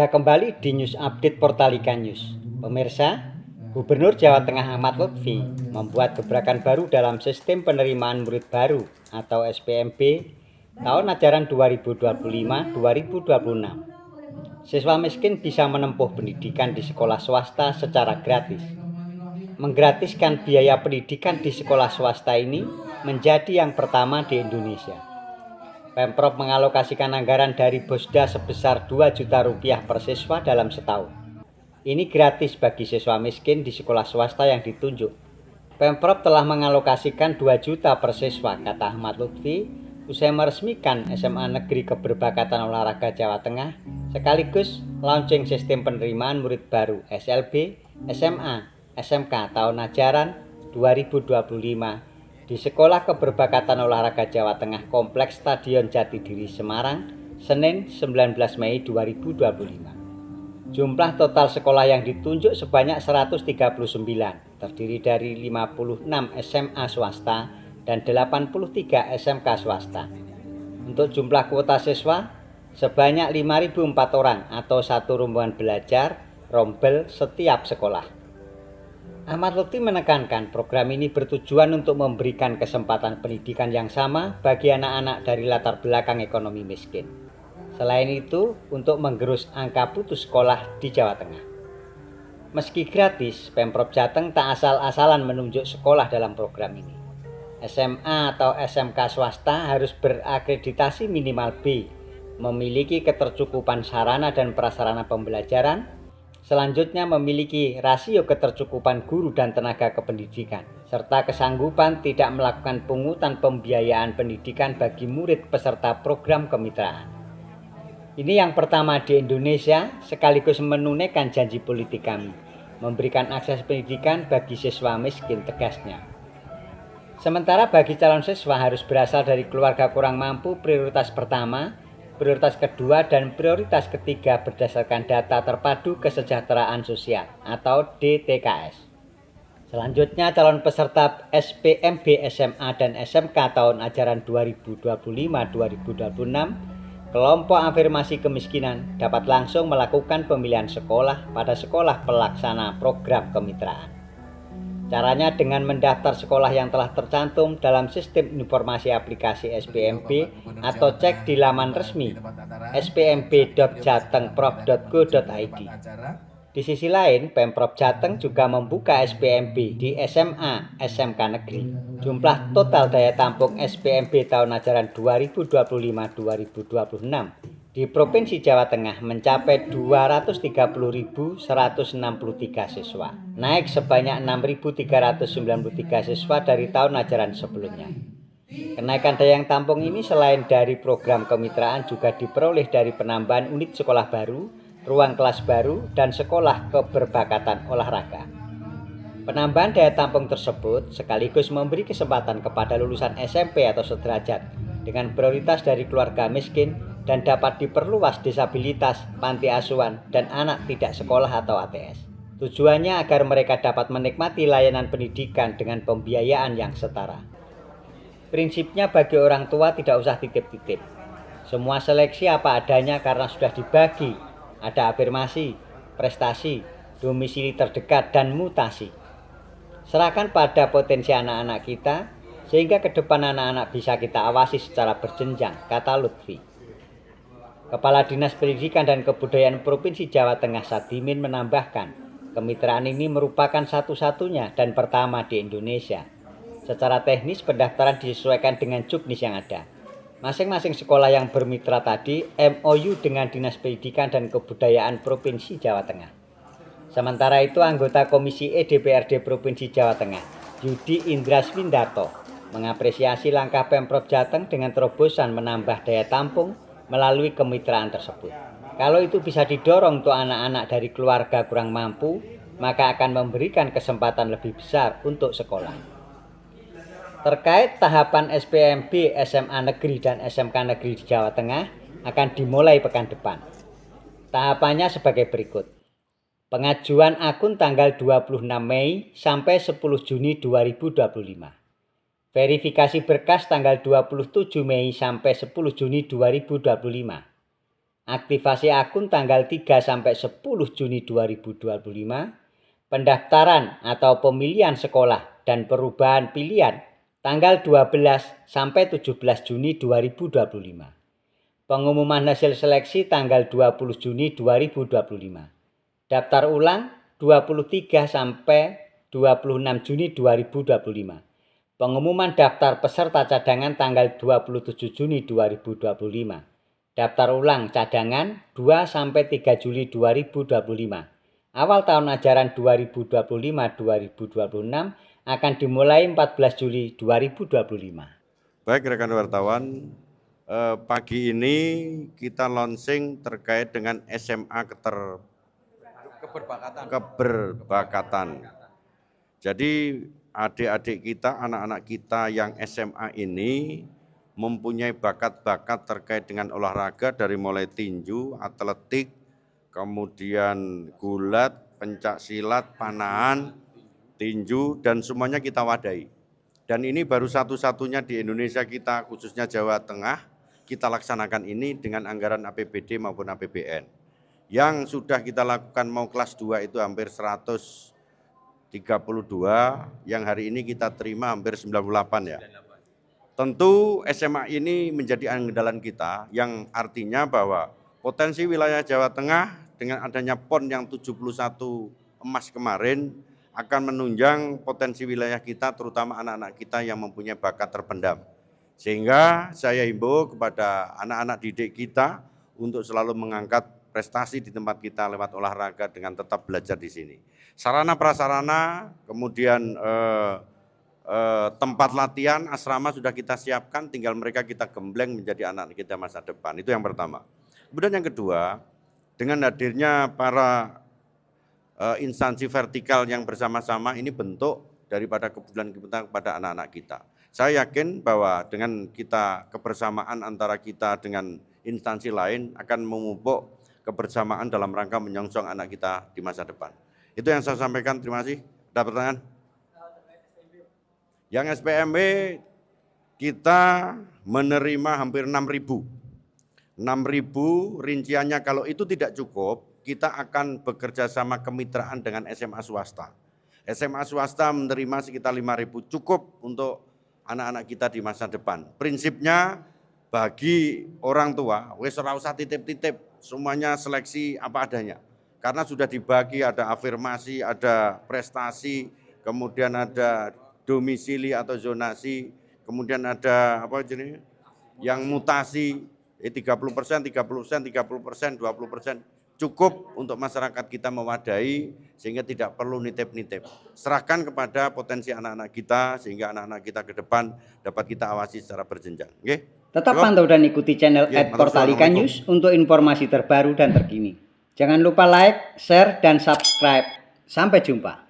Anda kembali di News Update Portalika News. Pemirsa, Gubernur Jawa Tengah Ahmad Lutfi membuat gebrakan baru dalam sistem penerimaan murid baru atau SPMB tahun ajaran 2025-2026. Siswa miskin bisa menempuh pendidikan di sekolah swasta secara gratis. Menggratiskan biaya pendidikan di sekolah swasta ini menjadi yang pertama di Indonesia. Pemprov mengalokasikan anggaran dari Bosda sebesar 2 juta rupiah per siswa dalam setahun. Ini gratis bagi siswa miskin di sekolah swasta yang ditunjuk. Pemprov telah mengalokasikan 2 juta per siswa, kata Ahmad Lutfi, usai meresmikan SMA Negeri Keberbakat Olahraga Jawa Tengah, sekaligus launching sistem penerimaan murid baru SLB, SMA, SMK tahun ajaran 2025 di Sekolah Keberbakatan Olahraga Jawa Tengah Kompleks Stadion Jatidiri Semarang, Senin 19 Mei 2025. Jumlah total sekolah yang ditunjuk sebanyak 139, terdiri dari 56 SMA swasta dan 83 SMK swasta. Untuk jumlah kuota siswa, sebanyak 5.004 orang atau satu rombongan belajar rombel setiap sekolah. Ahmad Lutfi menekankan program ini bertujuan untuk memberikan kesempatan pendidikan yang sama bagi anak-anak dari latar belakang ekonomi miskin. Selain itu, untuk menggerus angka putus sekolah di Jawa Tengah. Meski gratis, Pemprov Jateng tak asal-asalan menunjuk sekolah dalam program ini. SMA atau SMK swasta harus berakreditasi minimal B, memiliki ketercukupan sarana dan prasarana pembelajaran, selanjutnya memiliki rasio ketercukupan guru dan tenaga kependidikan, serta kesanggupan tidak melakukan pungutan pembiayaan pendidikan bagi murid peserta program kemitraan. Ini yang pertama di Indonesia, sekaligus menunaikan janji politik kami, memberikan akses pendidikan bagi siswa miskin, tegasnya. Sementara bagi calon siswa harus berasal dari keluarga kurang mampu prioritas pertama, prioritas kedua dan prioritas ketiga berdasarkan data terpadu kesejahteraan sosial atau DTKS. Selanjutnya calon peserta SPMB SMA dan SMK tahun ajaran 2025-2026 kelompok afirmasi kemiskinan dapat langsung melakukan pemilihan sekolah pada sekolah pelaksana program kemitraan. Caranya dengan mendaftar sekolah yang telah tercantum dalam sistem informasi aplikasi SPMB atau cek di laman resmi spmb.jatengprov.go.id. Di sisi lain, Pemprov Jateng juga membuka SPMB di SMA SMK Negeri. Jumlah total daya tampung SPMB tahun ajaran 2025-2026 di Provinsi Jawa Tengah mencapai 230.163 siswa, naik sebanyak 6.393 siswa dari tahun ajaran sebelumnya. Kenaikan daya tampung ini selain dari program kemitraan juga diperoleh dari penambahan unit sekolah baru, ruang kelas baru, dan sekolah keberbakatan olahraga. Penambahan daya tampung tersebut sekaligus memberi kesempatan kepada lulusan SMP atau sederajat dengan prioritas dari keluarga miskin dan dapat diperluas disabilitas, panti asuhan, dan anak tidak sekolah atau ATS. Tujuannya agar mereka dapat menikmati layanan pendidikan dengan pembiayaan yang setara. Prinsipnya bagi orang tua tidak usah titip-titip. Semua seleksi apa adanya karena sudah dibagi. Ada afirmasi, prestasi, domisili terdekat, dan mutasi. Serahkan pada potensi anak-anak kita, sehingga ke depan anak-anak bisa kita awasi secara berjenjang, kata Lutfi. Kepala Dinas Pendidikan dan Kebudayaan Provinsi Jawa Tengah Sadimin menambahkan, kemitraan ini merupakan satu-satunya dan pertama di Indonesia. Secara teknis pendaftaran disesuaikan dengan juknis yang ada. Masing-masing sekolah yang bermitra tadi MOU dengan Dinas Pendidikan dan Kebudayaan Provinsi Jawa Tengah. Sementara itu anggota Komisi E DPRD Provinsi Jawa Tengah, Yudi Indra Swindarto, mengapresiasi langkah Pemprov Jateng dengan terobosan menambah daya tampung melalui kemitraan tersebut. Kalau itu bisa didorong untuk anak-anak dari keluarga kurang mampu, maka akan memberikan kesempatan lebih besar untuk sekolah. Terkait tahapan SPMB SMA Negeri dan SMK Negeri di Jawa Tengah akan dimulai pekan depan. Tahapannya sebagai berikut. Pengajuan akun tanggal 26 Mei sampai 10 Juni 2025. Verifikasi berkas tanggal 27 Mei sampai 10 Juni 2025. aktivasi akun tanggal 3 sampai 10 Juni 2025, pendaftaran atau pemilihan sekolah dan perubahan pilihan tanggal 12 sampai 17 Juni 2025. Pengumuman hasil seleksi tanggal 20 Juni 2025. Daftar ulang 23 sampai 26 Juni 2025. Pengumuman daftar peserta cadangan tanggal 27 Juni 2025. Daftar ulang cadangan 2 sampai 3 Juli 2025. Awal tahun ajaran 2025-2026 akan dimulai 14 Juli 2025. Baik rekan wartawan, pagi ini kita launching terkait dengan SMA keberbakatan. Jadi adik-adik kita, anak-anak kita yang SMA ini mempunyai bakat-bakat terkait dengan olahraga dari mulai tinju, atletik, kemudian gulat, pencak silat, panahan, tinju, dan semuanya kita wadahi. Dan ini baru satu-satunya di Indonesia kita, khususnya Jawa Tengah, kita laksanakan ini dengan anggaran APBD maupun APBN. Yang sudah kita lakukan mau kelas 2 itu hampir 132, yang hari ini kita terima hampir 98 ya. Tentu SMA ini menjadi andalan kita, yang artinya bahwa potensi wilayah Jawa Tengah dengan adanya PON yang 71 emas kemarin akan menunjang potensi wilayah kita, terutama anak-anak kita yang mempunyai bakat terpendam. Sehingga saya himbau kepada anak-anak didik kita untuk selalu mengangkat prestasi di tempat kita lewat olahraga dengan tetap belajar di sini. Sarana prasarana, kemudian tempat latihan, asrama sudah kita siapkan, tinggal mereka kita gembleng menjadi anak kita masa depan. Itu yang pertama. Kemudian yang kedua, dengan hadirnya para instansi vertikal yang bersama-sama, ini bentuk daripada kepedulian kita kepada anak-anak kita. Saya yakin bahwa dengan kita kebersamaan antara kita dengan instansi lain akan memupuk kebersamaan dalam rangka menyongsong anak kita di masa depan. Itu yang saya sampaikan, terima kasih. Ada pertanyaan? Yang SPMB kita menerima hampir 6.000. 6.000 rinciannya, kalau itu tidak cukup, kita akan bekerja sama kemitraan dengan SMA swasta. SMA swasta menerima sekitar 5.000, cukup untuk anak-anak kita di masa depan. Prinsipnya bagi orang tua, wes ora usah titip-titip, semuanya seleksi apa adanya. Karena sudah dibagi, ada afirmasi, ada prestasi, kemudian ada domisili atau zonasi, kemudian ada apa jenis yang mutasi, 30%, 30%, 30%, 20%, cukup untuk masyarakat kita mewadahi sehingga tidak perlu nitip-nitip. Serahkan kepada potensi anak-anak kita sehingga anak-anak kita ke depan dapat kita awasi secara berjenjang. Okay? Tetap pantau dan ikuti channel @portalika News untuk informasi terbaru dan terkini. Jangan lupa like, share, dan subscribe. Sampai jumpa.